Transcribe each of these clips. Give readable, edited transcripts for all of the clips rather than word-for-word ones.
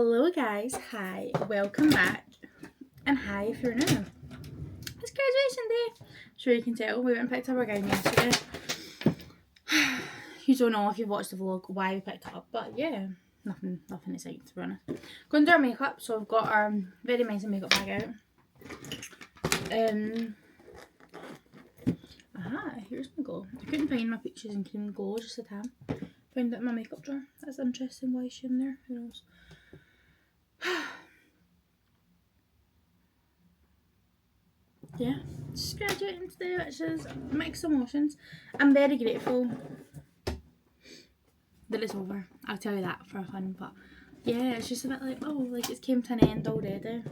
Hello guys, hi, welcome back, and hi if you're new. It's graduation day. Sure you can tell, we went and picked up our gown yesterday. You don't know if you've watched the vlog why we picked it up, but yeah, nothing exciting to be honest. Going to do our makeup, so I've got our very nice makeup bag out. Here's my glow. I couldn't find my Peaches and Cream glow, just a tab. Found it in my makeup drawer. That's interesting why she's in there, who knows. Yeah, just graduating today, which is mixed emotions. I'm very grateful that it's over. I'll tell you that for fun, but yeah, it's just a bit like, oh, like it's came to an end already.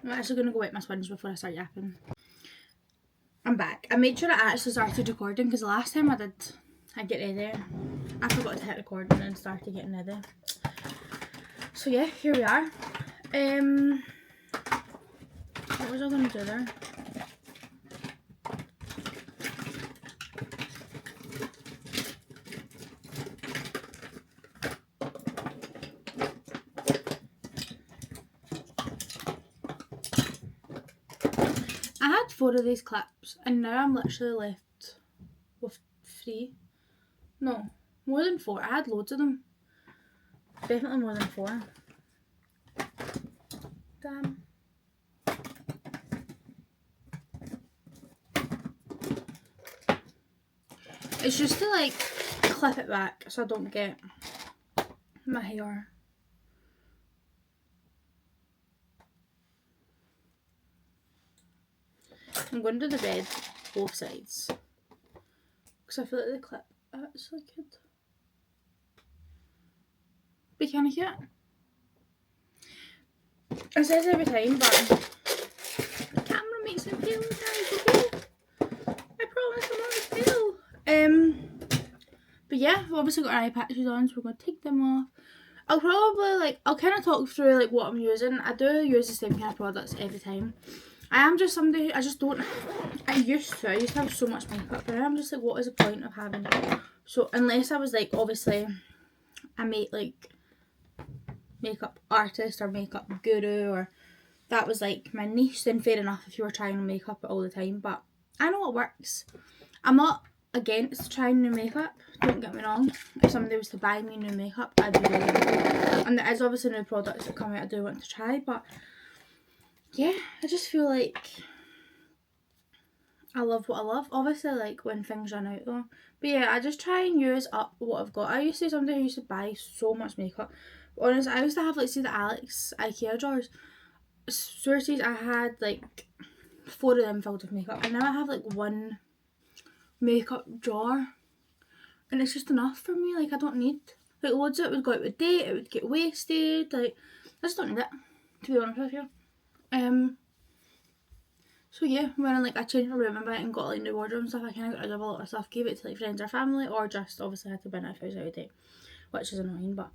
I'm actually going to go wet my sponge before I start yapping. I'm back. I made sure I actually started recording because the last time I get ready, I forgot to hit record and then started getting ready. So yeah, here we are. What was I going to do there? I had 4 of these clips and now I'm literally left with 3. No, more than 4. I had loads of them. Definitely more than 4. Damn. It's just to like clip it back so I don't get my hair. I'm going to do the red both sides because I feel like the clip actually could be kind of cute. I say this every time, but the camera makes me pale, guys. Okay, I promise I'm not pale. But yeah, we've obviously got our eye patches on, so we're going to take them off. I'll kind of talk through like what I'm using. I do use the same kind of products every time. I am just somebody, I used to have so much makeup, but I'm just like, what is the point of having it? So unless I was like, obviously, I make like makeup artist or makeup guru, or that was like my niche, then fair enough if you were trying to make up all the time, but I know what works. I'm not against trying new makeup, don't get me wrong. If somebody was to buy me new makeup, I'd be really good. And there is obviously new products that come out I do want to try, but yeah, I just feel like I love what I love. Obviously, like when things run out though. But yeah, I just try and use up what I've got. I used to be somebody who used to buy so much makeup. But honestly, I used to have like, see the Alex IKEA drawers. Seriously, I had like 4 of them filled with makeup. And now I have like 1 makeup drawer. And it's just enough for me. Like I don't need, like loads of it would go out with date, it would get wasted. Like I just don't need it, to be honest with you. So yeah, when I changed my room a bit and got like new wardrobe and stuff, I kind of got rid of a lot of stuff, gave it to like friends or family, or just obviously had to bin it if I was out of date, which is annoying. But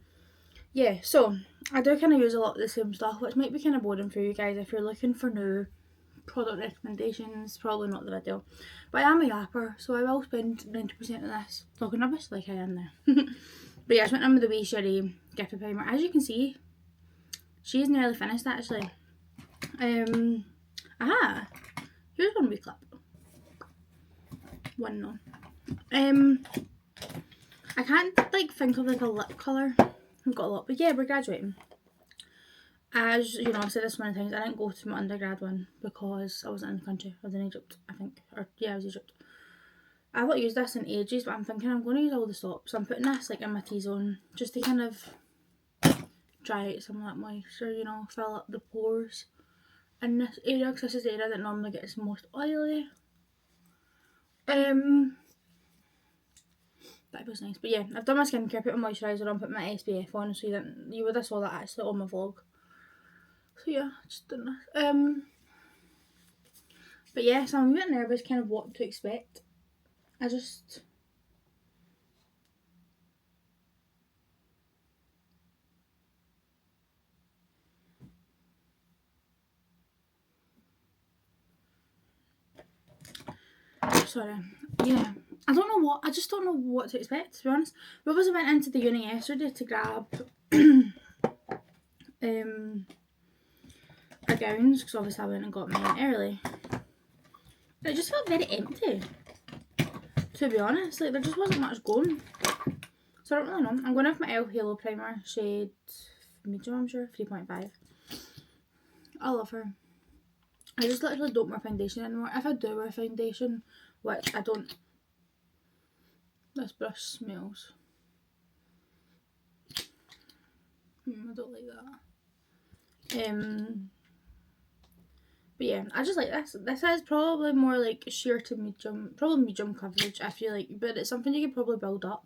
yeah, so I do kind of use a lot of the same stuff, which might be kind of boring for you guys if you're looking for new product recommendations. Probably not the video, but I am a yapper, so I will spend 90% of this talking rubbish like I am there. But yeah, I went in with the Wee Sherry gift primer. As you can see, she's nearly finished actually. Here's one wee clip. One no. I can't like think of like a lip colour. I've got a lot, but yeah, we're graduating. As you know, I've said this many times, I didn't go to my undergrad one because I wasn't in the country. I was in Egypt, I think. Or yeah, I was Egypt. I've not used this in ages, but I'm thinking I'm going to use all the stops. So I'm putting this like in my T-zone just to kind of dry out some of that moisture, you know, fill up the pores in this area, because this is the area that normally gets most oily. That was nice. But yeah, I've done my skincare, put my moisturiser on, put my SPF on, so you would have saw that actually on my vlog. So yeah, just done that. But yeah, so I'm a bit nervous kind of what to expect. sorry. Yeah. I don't know what, I just don't know what to expect, to be honest. We obviously went into the uni yesterday to grab our gowns, because obviously I went and got mine early. It just felt very empty, to be honest. Like, there just wasn't much going. So I don't really know. I'm going with my e.l.f. Halo Primer, shade medium, I'm sure, 3.5. I love her. I just literally don't wear foundation anymore. If I do wear foundation, which I don't, this brush smells. I don't like that. But yeah, I just like this. This is probably more like sheer to medium, probably medium coverage, I feel like, but it's something you could probably build up.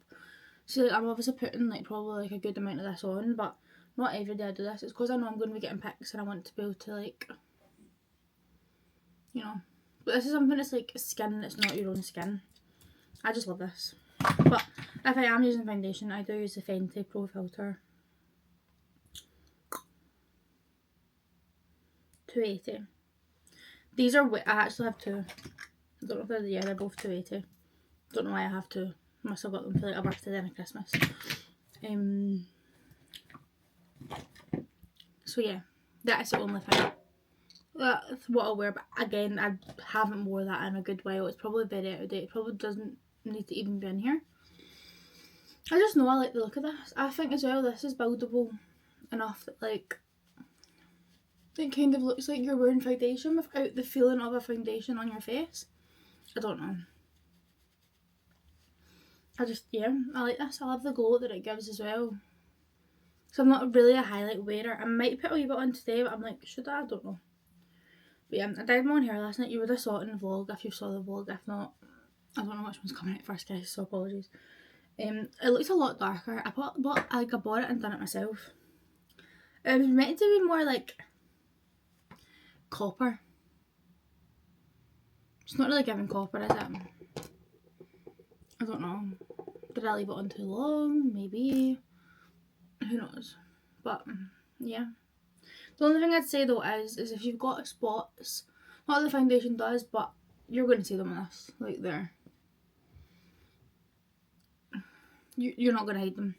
So like, I'm obviously putting like probably like a good amount of this on, but not every day I do this. It's because I know I'm going to be getting pics and I want to be able to like, you know. But this is something that's like skin that's not your own skin. I just love this. But if I am using foundation, I do use the Fenty Pro Filter 280. These are, I actually have two. I don't know if they're, yeah, they're both 280. Don't know why I have two. Must have got them for like a birthday and a Christmas. So yeah, that is the only thing. That's what I'll wear, but again, I haven't wore that in a good while. It's probably very out of date. It probably doesn't need to even be in here. I just know I like the look of this. I think as well this is buildable enough that like it kind of looks like you're wearing foundation without the feeling of a foundation on your face. I don't know. I just, yeah, I like this. I love the glow that it gives as well. So I'm not really a highlight wearer. I might put a wee bit on today, but I'm like, should I? I don't know. But yeah, I dyed my own hair last night. You would have saw it in the vlog if you saw the vlog. If not, I don't know which one's coming out first, guys, so apologies. It looks a lot darker. I bought it and done it myself. It was meant to be more like copper. It's not really giving copper, is it? I don't know. Did I leave it on too long? Maybe. Who knows? But yeah. The only thing I'd say though is if you've got spots, not that the foundation does, but you're going to see them on this, like there. You're not going to hide them,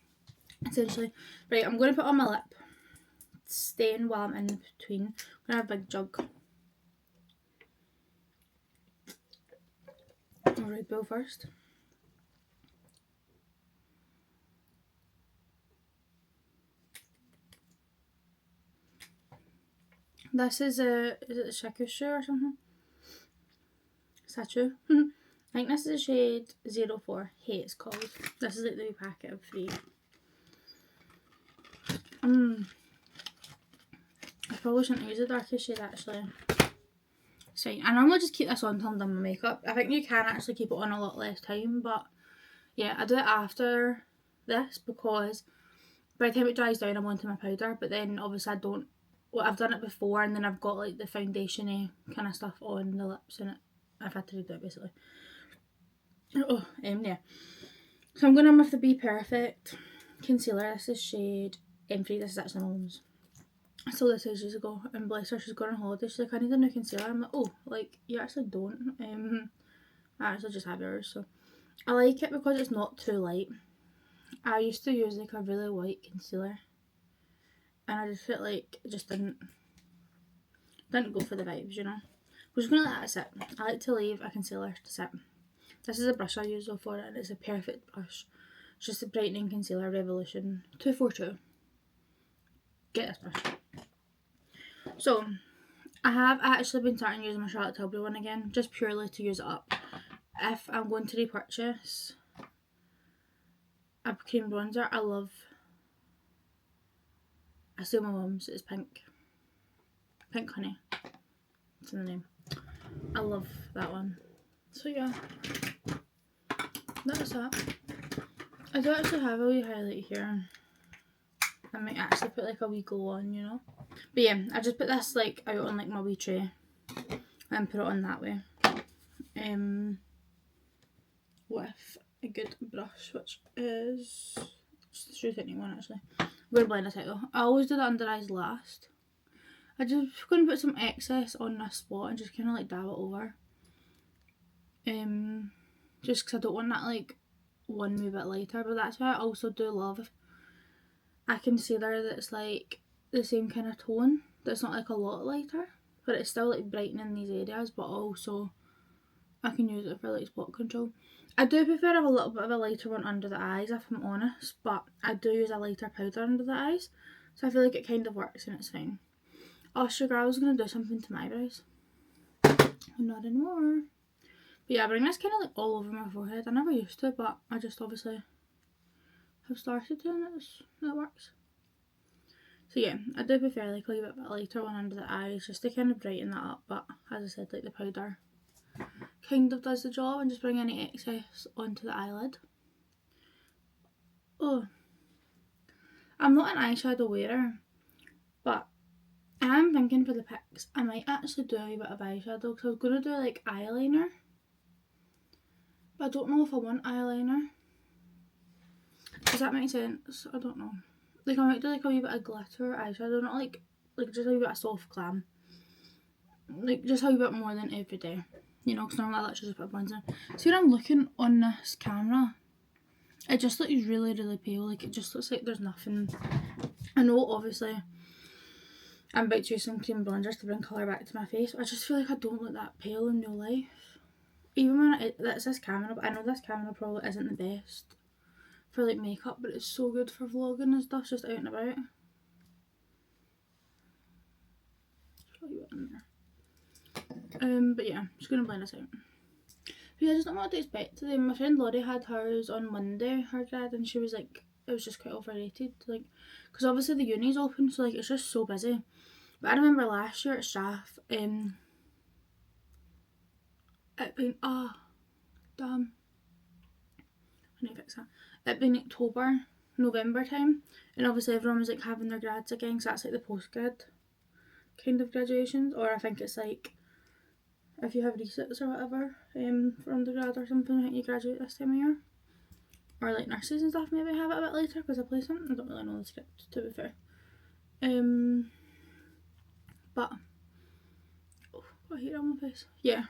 essentially. Right, I'm going to put on my lip stain while I'm in between. I'm going to have a big jug. Red Bull first. This is it Shakushu or something? Sachu. I think this is a shade 04. Hey, it's called. This is like the wee packet of 3. I probably shouldn't use the darkest shade actually. So I normally just keep this on until I'm done my makeup. I think you can actually keep it on a lot less time, but yeah, I do it after this because by the time it dries down I'm onto my powder, but then obviously I don't, well, I've done it before and then I've got like the foundation-y kind of stuff on the lips and I've had to redo it basically. Oh, yeah. So I'm going in with the Be Perfect concealer. This is shade M3. This is actually my mum's. So this is years ago, and bless her, she's gone on holiday. She's like, I need a new concealer. I'm like, oh, like, you actually don't. I actually just have yours, so. I like it because it's not too light. I used to use like a really white concealer, and I just felt like it just didn't go for the vibes, you know. We're just gonna let that sit. I like to leave a concealer to sit. This is a brush I use though for it, and it's a perfect brush. It's just a brightening concealer Revolution 242. Get this brush. So, I have actually been starting using my Charlotte Tilbury one again, just purely to use it up. If I'm going to repurchase a cream bronzer, I steal my mum's, it's pink. Pink Honey. It's in the name. I love that one. So yeah, that's that. I do actually have a wee highlight here. I might actually put like a wee glow on, you know. But yeah, I just put this like out on like my wee tray and put it on that way. With a good brush, which is just the True Technique one actually. I'm going to blend this out though. I always do the under eyes last. I'm just going to put some excess on this spot and just kind of like dab it over. just because I don't want that like one wee bit lighter, but that's why I also do love a concealer that's like the same kind of tone, that's not like a lot lighter, but it's still like brightening these areas, but also I can use it for like spot control. I do prefer to have a little bit of a lighter one under the eyes if I'm honest, but I do use a lighter powder under the eyes, so I feel like it kind of works and it's fine. Oh sugar, I was going to do something to my eyebrows. Not anymore. But yeah, I bring this kind of like all over my forehead. I never used to, but I just obviously have started to, and it works. So yeah, I do prefer like a little bit lighter one under the eyes just to kind of brighten that up, but as I said, like the powder kind of does the job, and just bring any excess onto the eyelid. Oh, I'm not an eyeshadow wearer, but I am thinking for the pics I might actually do a wee bit of eyeshadow, because I was going to do like eyeliner, but I don't know if I want eyeliner. Does that make sense? I don't know. Like I might do like a wee bit of glitter eyeshadow, not like just a wee bit of soft glam. Like just a wee bit more than every day. You know, because normally I literally just put bronzer. See when I'm looking on this camera, it just looks really, really pale. Like it just looks like there's nothing. I know obviously I'm about to use some cream bronzers to bring colour back to my face, but I just feel like I don't look that pale in real life. Even when that's this camera, but I know this camera probably isn't the best for like makeup, but it's so good for vlogging and stuff, just out and about. But yeah, I'm just gonna blend this out. But yeah, I just don't know what to expect today. My friend Laurie had hers on Monday, her grad, and she was like, it was just quite overrated, like, because obviously the uni's open, so like it's just so busy. But I remember last year at Strath, it being, damn, I need to fix that. It being October, November time, and obviously everyone was like having their grads again, so that's like the post-grad kind of graduations, or I think it's like if you have resits or whatever for undergrad or something, I think you graduate this time of year, or like nurses and stuff maybe have it a bit later because I play something. I don't really know the script, to be fair. But oh, I hate it on my face. Yeah.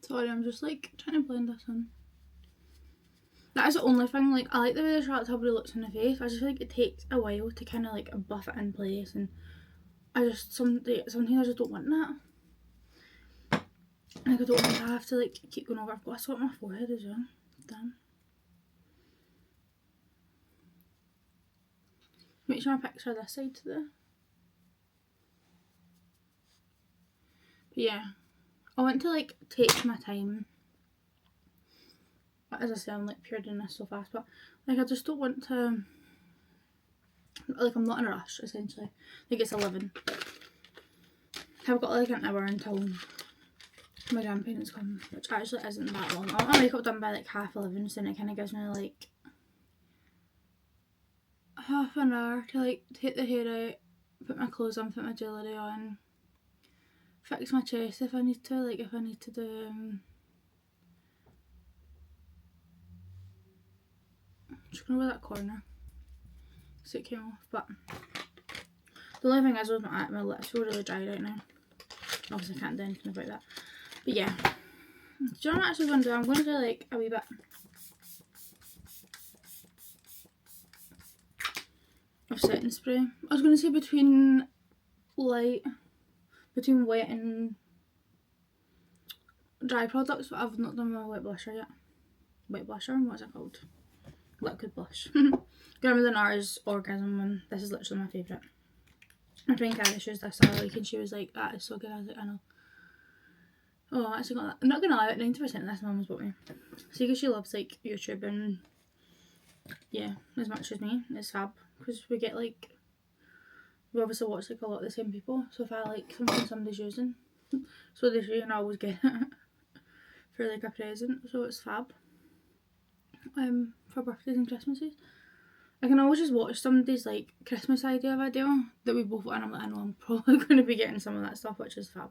Sorry, I'm just like trying to blend this in. That is the only thing, like I like the way the Charlotte Tilbury looks in the face. I just feel like it takes a while to kind of like buff it in place, and I just sometimes I just don't want that. Like I don't want to have to like keep going over. I've got a spot on my forehead as well. Damn. Make sure I picture this side to the. But yeah, I want to like take my time. As I say, I'm like pure doing this so fast, but like I just don't want to. Like I'm not in a rush essentially. Like it's 11. I've got like an hour until my grandparents come, which actually isn't that long. I want my makeup done by like 11:30, so then it kind of gives me like half an hour to like take the hair out, put my clothes on, put my jewellery on, fix my chest if I need to, like if I need to do I'm just gonna wear that corner so it came off. But the only thing is with my lips feel really dry right now. Obviously I can't do anything about that. But yeah, do you know what I'm actually going to do? I'm going to do like a wee bit of setting spray. I was going to say between wet and dry products, but I've not done my wet blusher yet. Wet blusher? What's it called? Liquid blush. Grandmother Nara's Orgasm one. This is literally my favourite. My friend Carrie used this I like, and she was like, that is so good. I was like, I know. Oh, I actually got that. I'm not gonna lie, 90% of this mum's bought me. See, because she loves like YouTube and yeah, as much as me, it's fab. Because we get like, we obviously watch like a lot of the same people. So if I like something somebody's using, so they say, and I always get it for like a present. So it's fab. for birthdays and Christmases. I can always just watch somebody's like Christmas idea video that we both, and I'm like, I know I'm probably going to be getting some of that stuff, which is fab.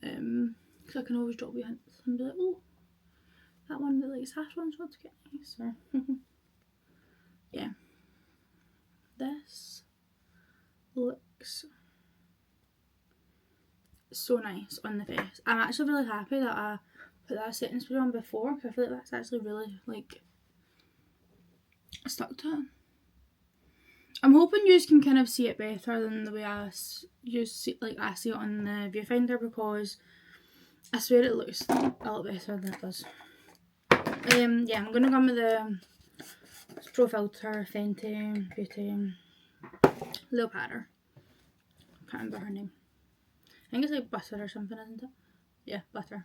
Because I can always drop you hints and be like, oh, that one that likes saffron should get nice. Or yeah, this looks so nice on the face. I'm actually really happy that I put that setting spray on before, because I feel like that's actually really like stuck to it. I'm hoping you can kind of see it better than the way I see it on the viewfinder, because I swear it looks a lot better than it does. Yeah, I'm gonna go with the Pro Filter Fenty Beauty Lil Patter. Can't remember her name. I think it's like Butter or something, isn't it? Yeah, Butter.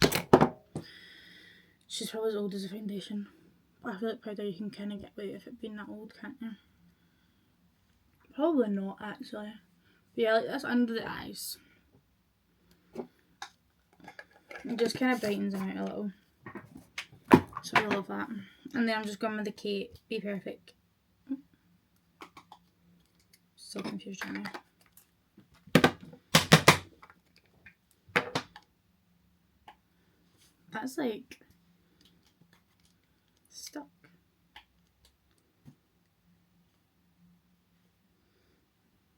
She's probably as old as a foundation. But I feel like powder you can kind of get away with it being that old, can't you? Probably not, actually. But yeah, like that's under the eyes. It just kind of brightens them out a little. So I love that. And then I'm just going with the Kate Be Perfect. So confused right now. That's like stuck.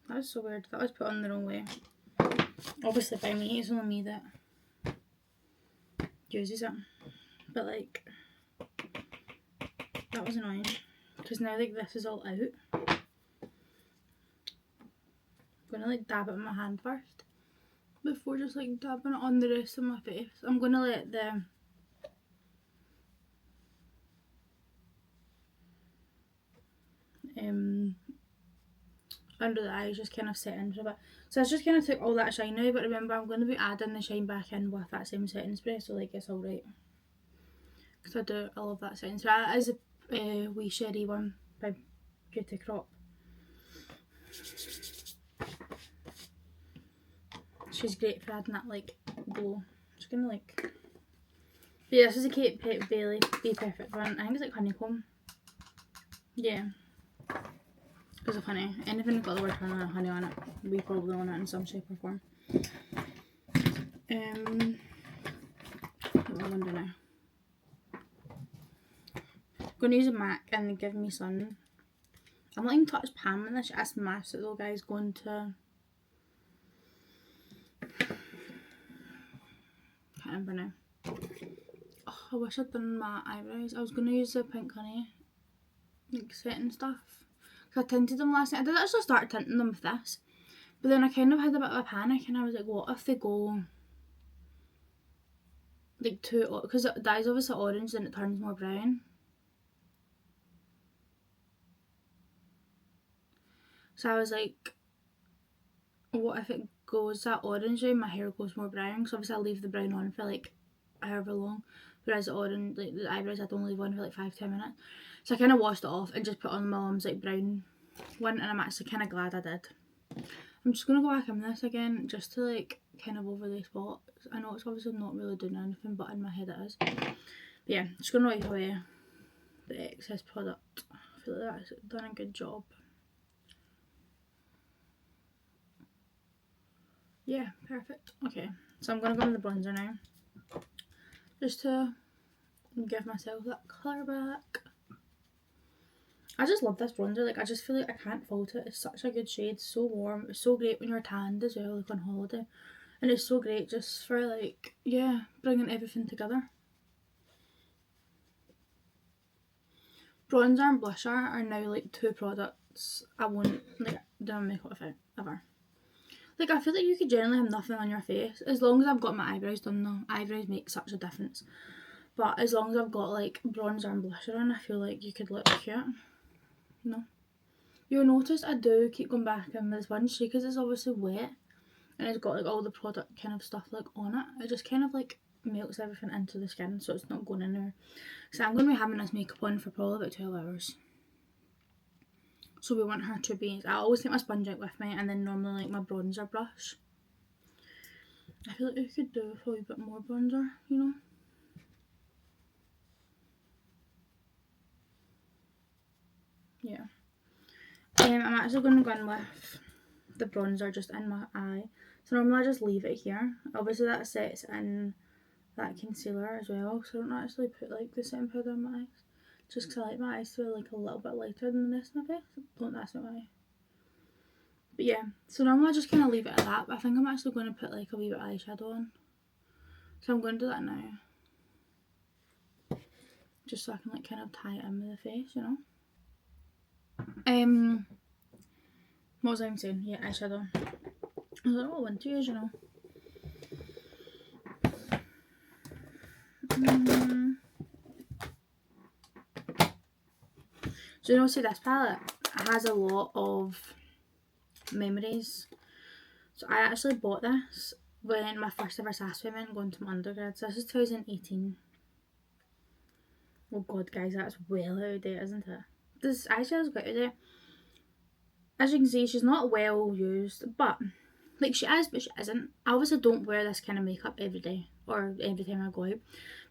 That was so weird. That was put on the wrong way. Obviously by me, it's only me that uses it. But like, that was annoying. Because now like this is all out. I'm gonna like dab it in my hand first, before just like dabbing it on the rest of my face. I'm gonna let the under the eyes just kind of set in for a bit. So I just kind of took all that shine out, but remember I'm going to be adding the shine back in with that same setting spray, so like it's alright. Because I love that setting spray. That is a wee sherry one by Beauty Crop. She's great for adding that like glow. Just gonna like, but yeah, this is a Kate Bailey Be Perfect one. I think it's like honeycomb. Yeah. Because of honey. Anything that's got the word honey on it, we probably want it in some shape or form. What am I going to do now? I'm going to use a MAC and Give Me Sun. I'm letting touch Pam in this. That's massive though, guys. Going to... can't remember now. Oh, I wish I'd done my eyebrows. I was going to use the Pink Honey like setting stuff. I tinted them last night. I did actually start tinting them with this, but then I kind of had a bit of a panic and I was like, what if they go like too, because it dyes obviously orange and it turns more brown. So I was like, what if it goes that orange and my hair goes more brown? Because obviously I'll leave the brown on for like however long, whereas the orange, like the eyebrows, I'd only leave on for like 5-10 minutes. So I kind of washed it off and just put on my mum's like brown one, and I'm actually kind of glad I did. I'm just going to go back in this again just to like kind of overlay spots. I know it's obviously not really doing anything, but in my head it is. But yeah, just going to wipe away the excess product. I feel like that's done a good job. Yeah, perfect. Okay, so I'm going to go in the bronzer now, just to give myself that colour back. I just love this bronzer. Like, I just feel like I can't fault it. It's such a good shade, so warm. It's so great when you're tanned as well, like on holiday. And it's so great just for like, yeah, bringing everything together. Bronzer and blusher are now like two products I won't like do my makeup without, ever. Like, I feel like you could generally have nothing on your face. As long as I've got my eyebrows done though. Eyebrows make such a difference. But as long as I've got like bronzer and blusher on, I feel like you could look cute. No. You'll notice I do keep going back in this one because it's obviously wet and it's got like all the product kind of stuff like on it. It just kind of like melts everything into the skin, so it's not going anywhere. So I'm going to be having this makeup on for probably about 12 hours. So we want her to be... I always take my sponge out with me and then normally like my bronzer brush. I feel like I could do with a wee bit more bronzer, you know. Yeah. I'm actually going to go in with the bronzer just in my eye. So normally I just leave it here. Obviously that sets in that concealer as well, so I don't actually put like the setting powder on my eyes. Just because I like my eyes to be like a little bit lighter than the rest of my face. Don't ask me why. But yeah, so normally I just kind of leave it at that, but I think I'm actually going to put like a wee bit of eyeshadow on. So I'm going to do that now. Just so I can like kind of tie it in with the face, you know. What was I even saying? Yeah, eyeshadow. I was like, oh, winter is, you know. So you know, see this palette has a lot of memories. So I actually bought this when my first ever SAS went going to my undergrad. So this is 2018. Oh god, guys, that's well out of date, isn't it? This eyeshadow's got out of date. As you can see, she's not well used, but like she is, but she isn't. I obviously don't wear this kind of makeup every day or every time I go out,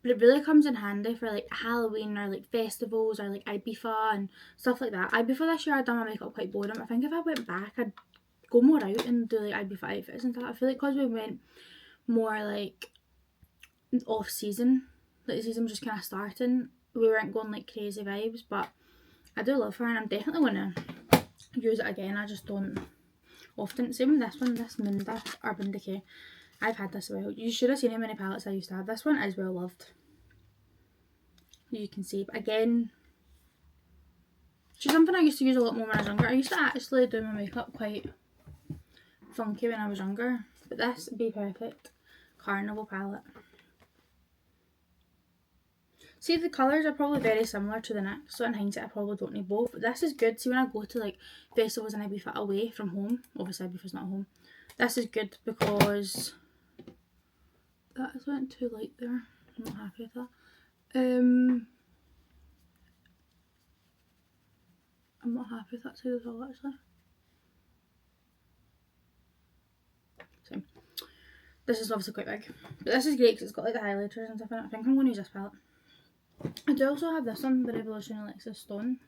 but it really comes in handy for like Halloween or like festivals or like Ibiza and stuff like that. Ibiza this year I'd done my makeup quite boring. I think if I went back I'd go more out and do like Ibiza outfits and stuff. I feel like because we went more like off season, like the season was just kind of starting, we weren't going like crazy vibes, but I do love her and I'm definitely going to use it again. I just don't often. Same with this one, this Minda Urban Decay. I've had this well. You should have seen how many palettes I used to have. This one is well loved. You can see, but again, she's something I used to use a lot more when I was younger. I used to actually do my makeup quite funky when I was younger, but this Be Perfect Carnival palette. See, the colours are probably very similar to the NYX, so in hindsight I probably don't need both, but this is good. See, when I go to like festivals and Ibiza away from home, obviously Ibiza's not home, this is good because that went too light there. I'm not happy with that. I'm not happy with that side at all actually. Same. This is obviously quite big, but this is great because it's got like the highlighters and stuff in it. I think I'm going to use this palette. I do also have this one, the Revolution Alexa Stone.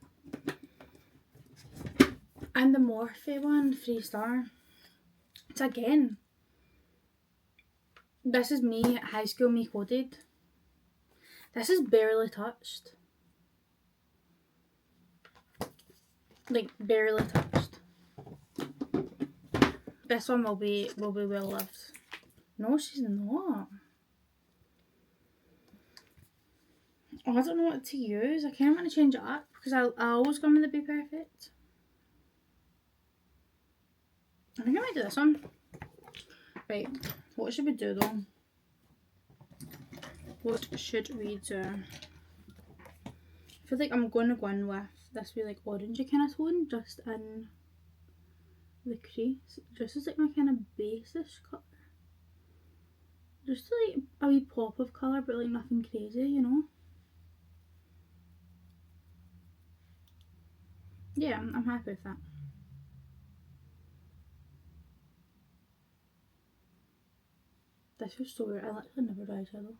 And the Morphe one, 3-star. It's again, this is me at high school, me coded. This is barely touched. Like barely touched. This one will be well loved. No, she's not. Oh, I don't know what to use. I kind of want to change it up because I always go with the Be Perfect. I think I might do this one. Right, what should we do though? What should we do? I feel like I'm going to go in with this wee like orangey kind of tone just in the crease. Just as like my kind of base-ish colour. Just like a wee pop of colour but like nothing crazy, you know? Yeah, I'm happy with that. This was so weird. I literally never do eyeshadow.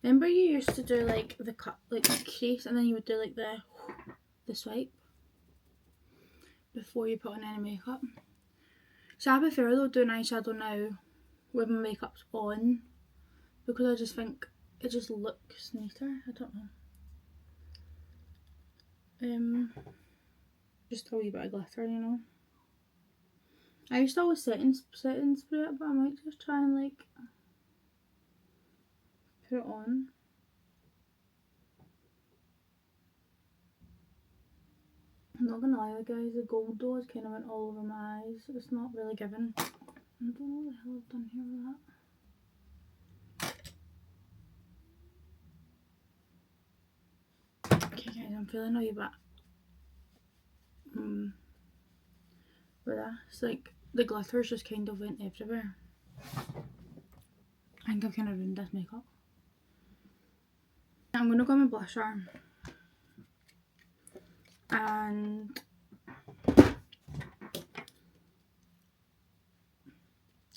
Remember you used to do like the cut, like the crease, and then you would do like the swipe before you put on any makeup. So I prefer though doing eyeshadow now when my makeup's on because I just think it just looks neater. I don't know. Just a wee bit of glitter, you know. I used to always setting spray it, but I might just try and like put it on. I'm not gonna lie, guys, the gold doors kind of went all over my eyes. It's not really given. I don't know what the hell I've done here with that. Okay guys, I'm feeling a wee bit with this. Like the glitters just kind of went everywhere. I think I've kind of ruined this makeup. I'm gonna go with my blusher and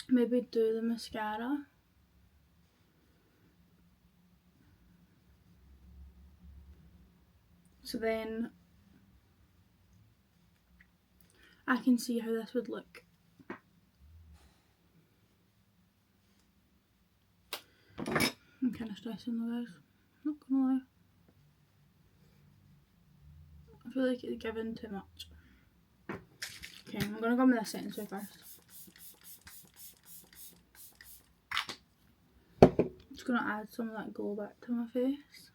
maybe do the mascara. So then I can see how this would look. I'm kind of stressing though, guys. Not gonna lie. I feel like it's giving too much. Okay, I'm gonna go with this setting spray first. Just gonna add some of that glow back to my face.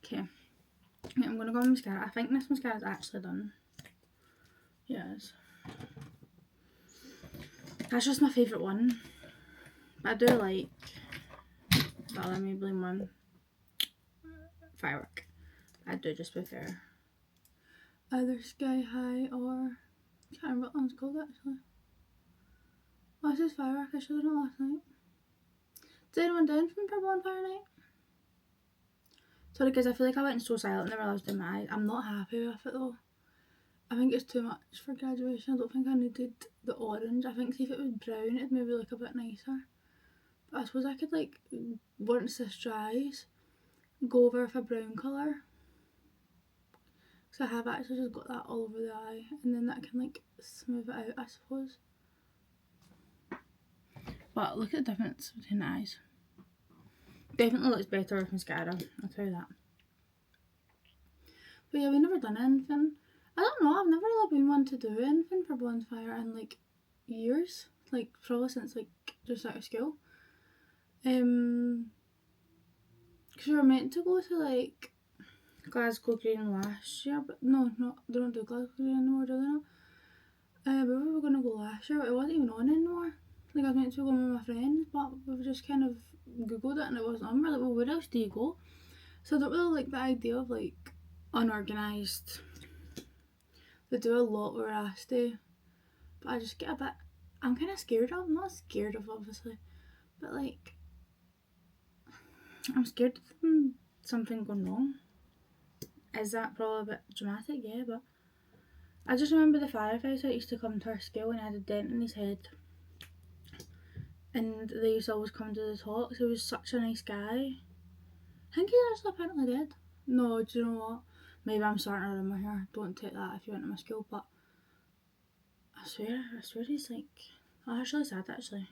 Okay, I'm gonna go with mascara. I think this mascara is actually done. Yes. That's just my favourite one. But I do like the other Maybelline one. Firework. I do just prefer either Sky High or... I can't remember what one's called actually. Oh, this is Firework. I should have done it last night. Did anyone do anything for Bonfire Night? Sorry guys, I feel like I went so silent whenever I was doing my eyes. I'm not happy with it though. I think it's too much for graduation. I don't think I needed the orange. I think see if it was brown it'd maybe look a bit nicer. But I suppose I could like, once this dries, go over with a brown colour. Because I have actually just got that all over the eye. And then that can like smooth it out I suppose. But look at the difference between the eyes. Definitely looks better with mascara, I'll tell you that. But yeah, we've never done anything. I don't know, I've never really been one to do anything for Bonfire in like years. Like probably since like just out of school. Because we were meant to go to like Glasgow Green last year, but no, they don't do Glasgow Green anymore, do they not? But we were going to go last year, but it wasn't even on anymore. Like I was meant to go with my friends, but we've just kind of googled it and it wasn't on. We're like, well, where else do you go? So I don't really like the idea of like unorganised. They do a lot where I stay, but I just get a bit, I'm kind of scared of, I'm not scared of obviously, but like, I'm scared of something going wrong. Is that probably a bit dramatic? Yeah, but I just remember the firefighter that used to come to our school and he had a dent in his head. And they used to always come to the talks. He was such a nice guy. I think he's actually apparently dead. No, do you know what? Maybe I'm starting a rumour here. Don't take that if you went to my school, but I swear he's like... Oh, that's really sad actually.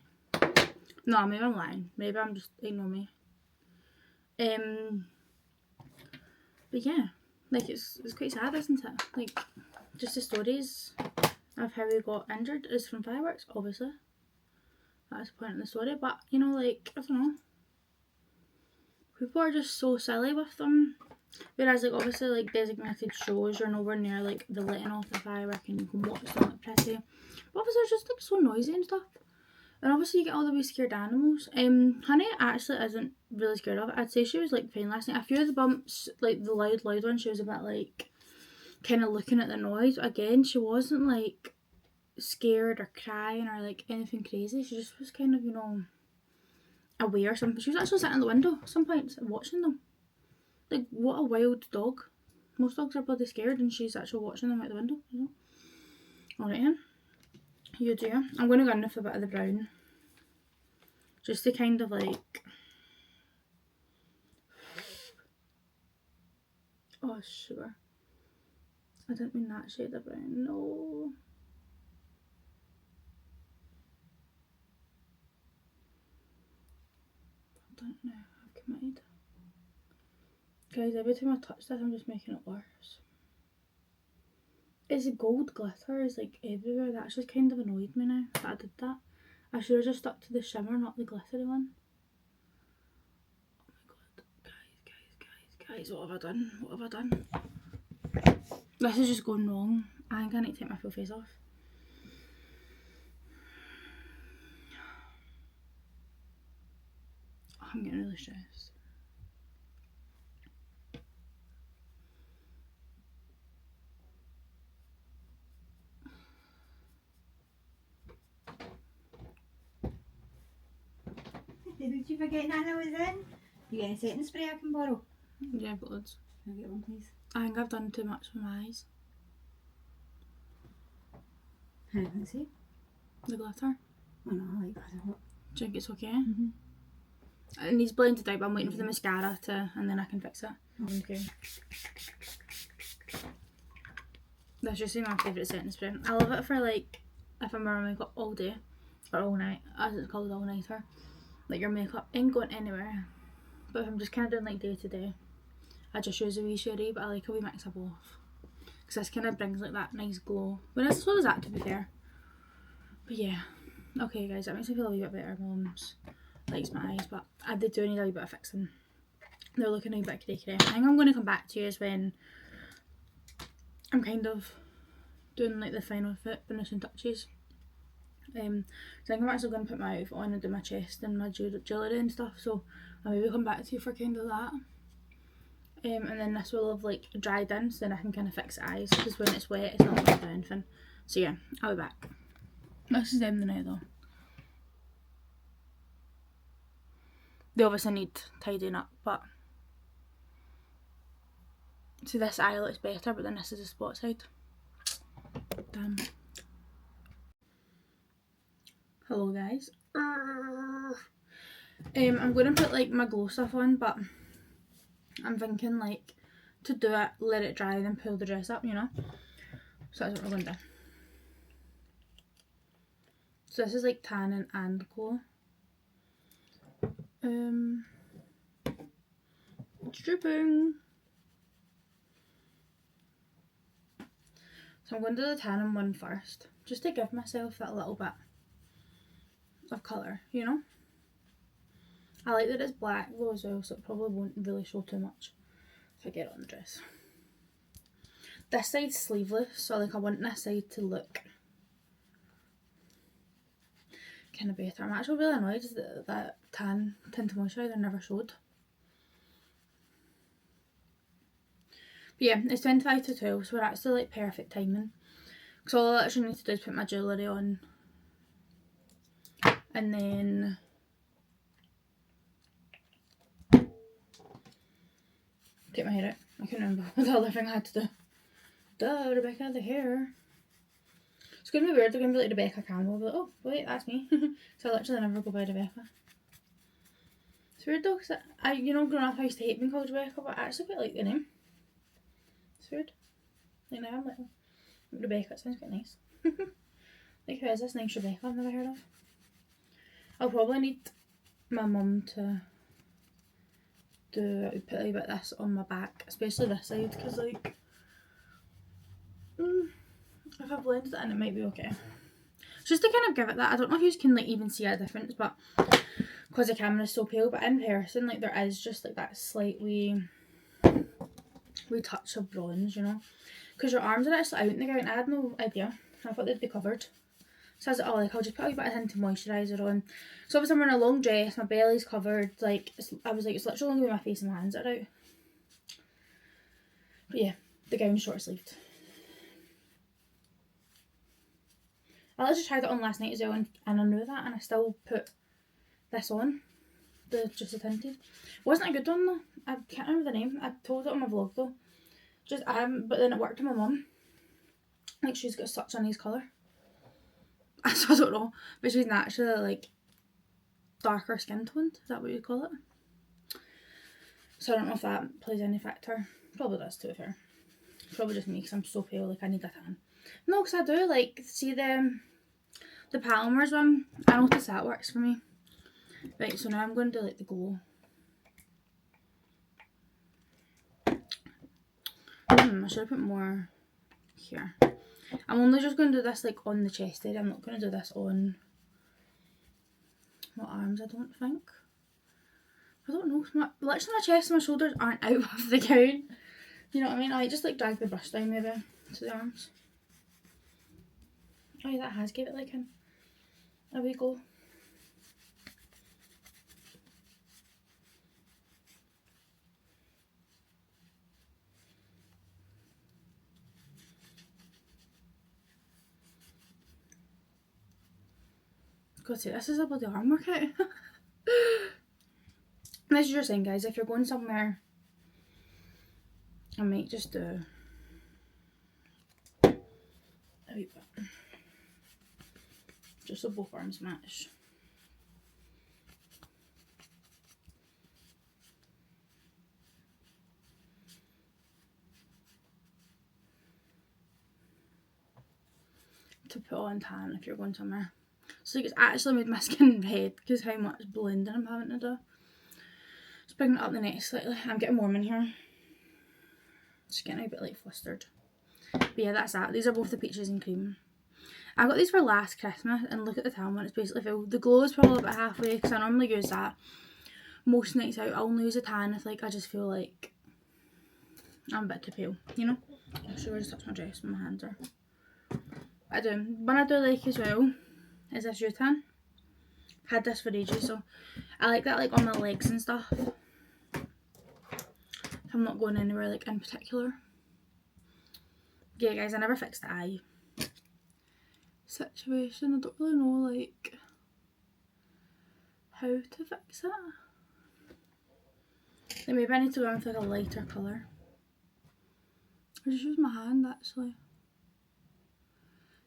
No, maybe I'm lying. Maybe I'm just ignore me. But yeah, like it's quite sad, isn't it? Like, just the stories of how he got injured is from fireworks, obviously. That's the point of the story, but you know, like, I don't know. People are just so silly with them. Whereas, like, obviously, like, designated shows, you're nowhere near, like, the letting off the firework and you can watch them, like, pretty. But obviously, it's just, like, so noisy and stuff. And obviously, you get all the wee scared animals. Honey actually isn't really scared of it. I'd say she was, like, fine last night. A few of the bumps, like, the loud ones, she was a bit, like, kind of looking at the noise. But again, she wasn't, like, scared or crying or, like, anything crazy. She just was kind of, you know, aware or something. She was actually sitting in the window at some points and watching them. Like, what a wild dog. Most dogs are bloody scared and she's actually watching them out the window, you know. Alright then. You do. I'm going to go in with a bit of the brown. Just to kind of like... Oh, sugar. I didn't mean that shade of brown. No. I don't know. I've committed. Guys, every time I touch this, I'm just making it worse. It's gold glitter is like everywhere. That just kind of annoyed me now that I did that. I should have just stuck to the shimmer, not the glittery one. Oh my god. Guys, what have I done? What have I done? This is just going wrong. I think I need to take my full face off. Oh, I'm getting really stressed. Did you forget Nana was in? You get a setting spray I can borrow? Yeah, I've got loads. Can I get one please? I think I've done too much for my eyes. How can I see? The glitter. Oh no, I like that a lot. Do you think it's okay? Mm-hmm. It needs blended out, but I'm waiting for the mascara to, and then I can fix it. Okay. That's just my favourite setting spray. I love it for like, if I'm wearing makeup all day, or all night, as it's called, all nighter. Like your makeup ain't going anywhere. But if I'm just kind of doing like day to day, I just use a wee shady, but I like a wee mix of both. Because this kind of brings like that nice glow. But as well as that, to be fair. But yeah. Okay guys, that makes me feel a wee bit better. My mum's likes my eyes, but I did do need a wee bit of fixing. They're looking a wee bit cray. I think I'm going to come back to you is when I'm kind of doing like the final finishing touches. So I think I'm actually going to put my outfit on and do my chest and my jewellery and stuff, so I'll maybe come back to you for kind of that. And then this will have like dried in, so then I can kind of fix the eyes, because when it's wet it's not going to do anything. So yeah, I'll be back. This is them now though. They obviously need tidying up, but see, this eye looks better, but then this is the spot side. Damn. Hello guys. I'm going to put like my glow stuff on, but I'm thinking like to do it, let it dry, then pull the dress up, you know. So that's what we're going to do. So this is like tanning and glow. It's dripping. So I'm going to do the tanning one first, just to give myself that little bit of colour, you know. I like that it's black though as well, so it probably won't really show too much if I get it on the dress. This side's sleeveless, so like I want this side to look kind of better. I'm actually really annoyed that that tan tint moisturiser never showed. But yeah, it's 25 to 12, so we're actually like perfect timing. Because all I actually need to do is put my jewellery on. And then take my hair out. I couldn't remember what the other thing I had to do. Duh, Rebecca, the hair. It's going to be weird, they're going to be like Rebecca Campbell. But oh, wait, that's me. So I literally never go by Rebecca. It's weird though, because you know, growing up I used to hate being called Rebecca, but I actually quite like the name. It's weird. Like now I'm like, oh, Rebecca, it sounds quite nice. Like, who is this nice Rebecca I've never heard of? I'll probably need my mum to put a little bit of this on my back, especially this side, because like, if I blended it in, it might be okay. Just to kind of give it that, I don't know if you can like even see a difference, but because the camera is so pale, but in person, like there is just like that slight wee touch of bronze, you know, because your arms are actually out in the gown. I had no idea. I thought they'd be covered. So I was like, oh, like I'll just put a wee bit of tinted moisturiser on. So obviously I'm wearing a long dress, my belly's covered, like I was like, it's literally only my face and my hands that are out. But yeah, the gown's short sleeved. I literally tried it on last night as well, and I knew that, and I still put this on, just the tinted. Wasn't a good one though. I can't remember the name. I told it on my vlog though. But then it worked on my mum. Like she's got such a nice colour. So I don't know, but she's naturally like darker skin toned. Is that what you call it? So I don't know if that plays any factor. Probably does, to be fair. Probably just me because I'm so pale, like I need a tan. No, because I do like see the Palmer's one. I notice that works for me. Right, so now I'm going to do like the glow. I should have put more here. I'm only just going to do this like on the chest area. I'm not going to do this on my arms, I don't think. I don't know. Literally my chest and my shoulders aren't out of the gown. You know what I mean? I just like drag the brush down maybe to the arms. Oh yeah, that has gave it like a wee glow. God, see, this is a bloody arm workout. This is your thing, guys. If you're going somewhere, I might just do a wee bit. Just so both arms match. to put on tan if you're going somewhere. So like, it's actually made my skin red because how much blending I'm having to do. Just bringing it up the neck slightly. I'm getting warm in here. Just getting a bit like flustered. But yeah, that's that. These are both the peaches and cream. I got these for last Christmas, and look at the tan one, it's basically full. The glow is probably about halfway because I normally use that most nights out. I'll only use a tan if like I just feel like I'm a bit too pale, you know? I'm sure I just touched my dress with my hands are. I do. One I do like as well is this U-tan. Had this for ages, so I like that like on my legs and stuff. If I'm not going anywhere like in particular. Yeah guys, I never fixed the eye situation. I don't really know like how to fix it. Like, maybe I need to go in with like a lighter colour. Or just use my hand actually.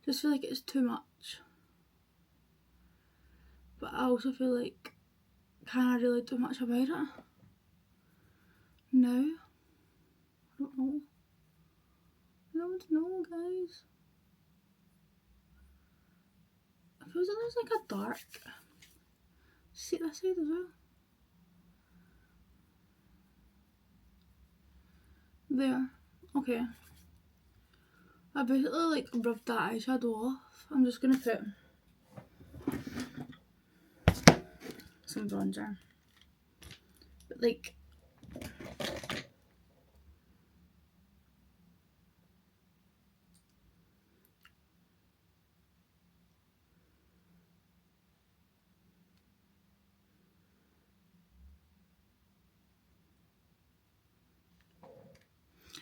Just feel like it's too much. But I also feel like, can I really do much about it? No. I don't know. I don't know guys. It feels like there's like a dark. See this side as well. There. Okay. I basically like rubbed that eyeshadow off. I'm just gonna put some bronzer. But like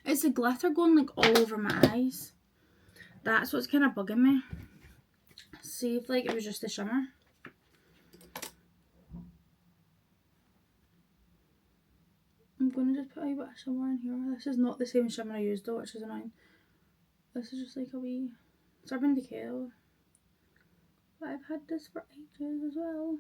it's the glitter going like all over my eyes. That's what's kind of bugging me. See if like it was just the shimmer. I'm gonna just put a bit of shimmer in here. This is not the same shimmer I used though, which is annoying. This is just like a wee Urban Decay. But I've had this for ages as well.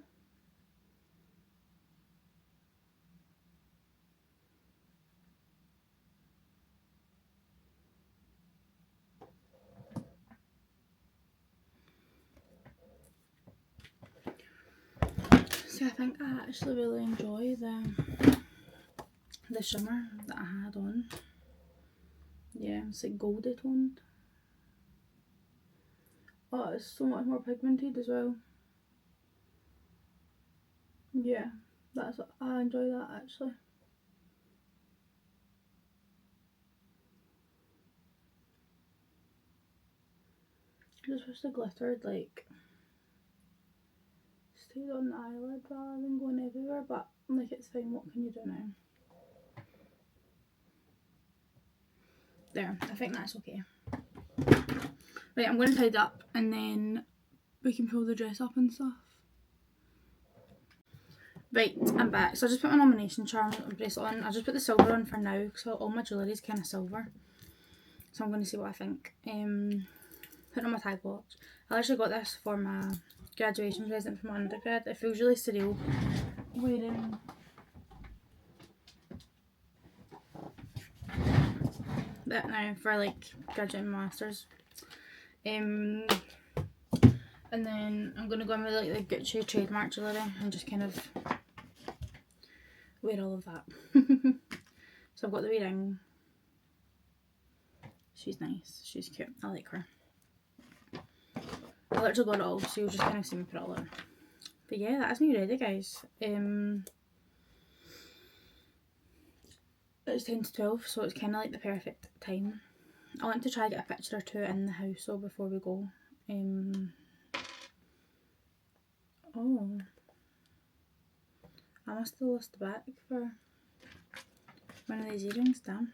See, I think I actually really enjoy the shimmer that I had on. Yeah, it's like goldy toned. Oh, it's so much more pigmented as well. Yeah, I enjoy that actually. I just wish the glitter had like stayed on the eyelid rather than going everywhere, but like it's fine, what can you do now? There, I think that's okay. Right, I'm going to tidy up and then we can pull the dress up and stuff. Right, I'm back. So I just put my nomination charm and bracelet on. I just put the silver on for now because all my jewellery is kind of silver. So I'm going to see what I think. Putting on my tag watch. I actually got this for my graduation present from my undergrad. It feels really surreal wearing that now for like graduating my masters. And then I'm gonna go in with like the Gucci trademark jewellery and just kind of wear all of that. So I've got the wee ring. She's nice, she's cute, I like her. I literally got it all, so you'll just kind of see me put it all on. But yeah, that's me ready guys. It's 10 to 12, so it's kind of like the perfect time. I want to try to get a picture or two in the house though before we go. Oh, I must have lost the back for one of these earrings, damn.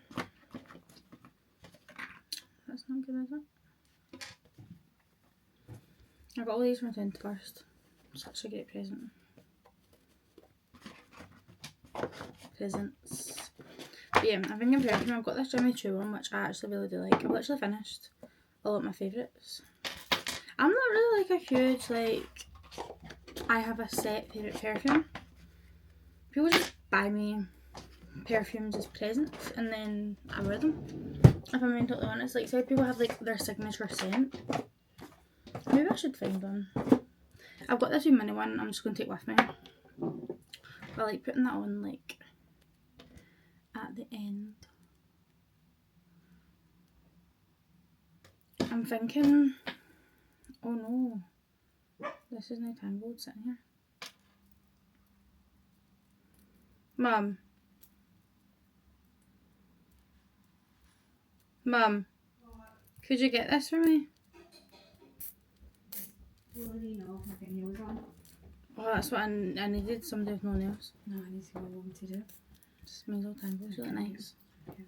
That's not good, is it? I got all these from 21st. Such a great present. Presents. But yeah, I'm thinking perfume. I've got this Jimmy Choo one, which I actually really do like. I've literally finished a lot of my favourites. I'm not really like a huge, like, I have a set favourite perfume. People just buy me perfumes as presents and then I wear them. If I'm being totally honest, like, say people have like their signature scent. Maybe I should find one. I've got this wee mini one I'm just going to take with me. I like putting that on like at the end. I'm thinking, oh no, this is now tangled sitting here. Mum. Mum, could you get this for me? Already know if my nails on. Oh, that's what I needed, somebody with no nails. No, I need to go home to do. Just means all tangled, it's really nice. Okay.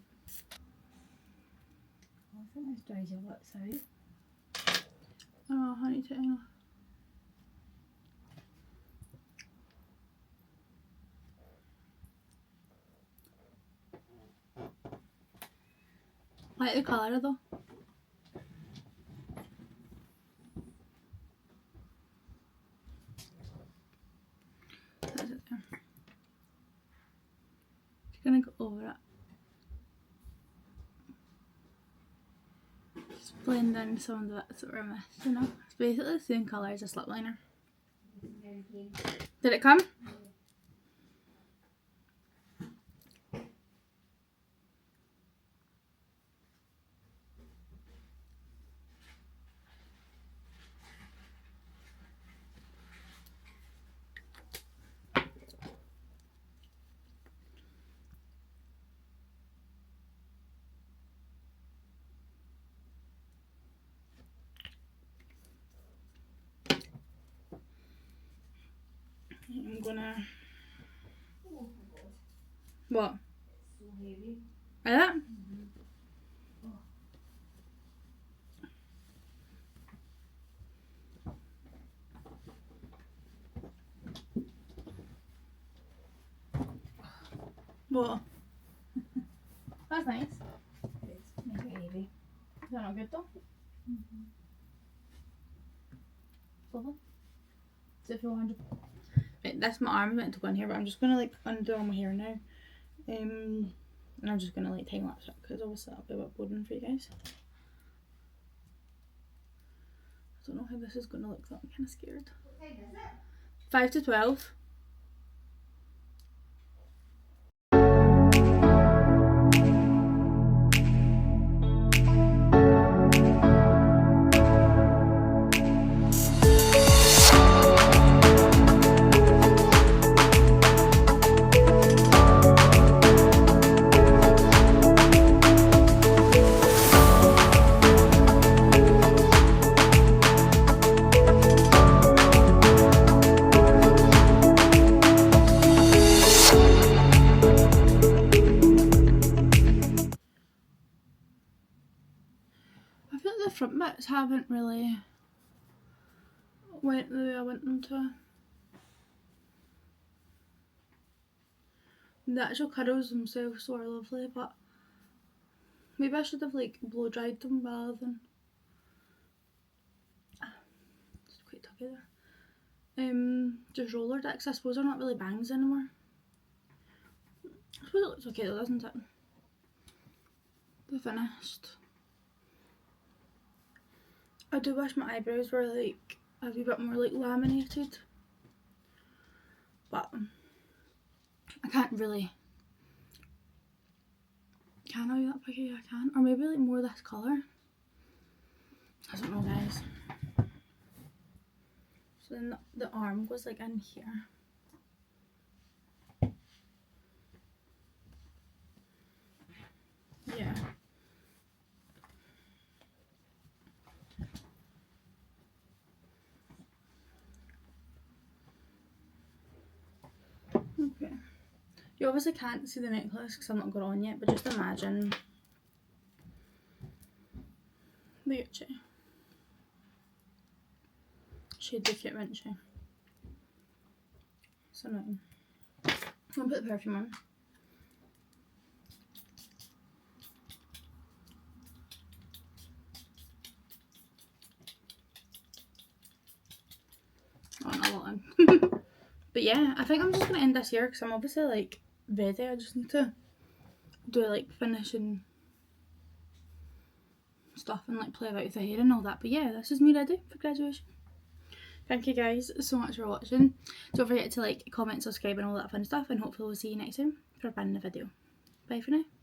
Oh, I think this dries a lot side. Oh, I need to hang off. I like the colour though. That's it there. Just gonna go over it. Just blend in some of the bits that were missed, you know? It's basically the same colour as a slip liner. Did it come? I'm gonna... Oh my god. What? It's so heavy. Like that? What? That's nice. It's mega heavy. Is that not good though? Lovely. Does it feel 100? Right, that's my arm meant to go in here, but I'm just gonna like undo all my hair now. And I'm just gonna like time lapse it because obviously that'll be a bit boring for you guys. I don't know how this is gonna look, so I'm kind of scared. What time is it? 5 to 12. I feel like the front bits haven't really went the way I want them to. The actual curls themselves were lovely, but maybe I should have like blow dried them rather than. It's quite tucky there. Just roller dicks. I suppose they're not really bangs anymore. I suppose it looks okay though, doesn't it? They're finished. I do wish my eyebrows were like a wee bit more like laminated, but I can't really. Can I be that picky? I can. Or maybe like more this colour. I don't know, guys. So then the arm goes like in here. Yeah. Okay. You obviously can't see the necklace because I'm not got it on yet, but just imagine the Gucci. She'd be cute, wouldn't she? It's annoying. I'm gonna put the perfume on. Oh, not a lot on. But yeah, I think I'm just gonna end this here because I'm obviously like ready. I just need to do like finishing stuff and like play about with the hair and all that. But yeah, this is me ready for graduation. Thank you guys so much for watching. Don't forget to like, comment, subscribe and all that fun stuff, and hopefully we'll see you next time for a brand new video. Bye for now.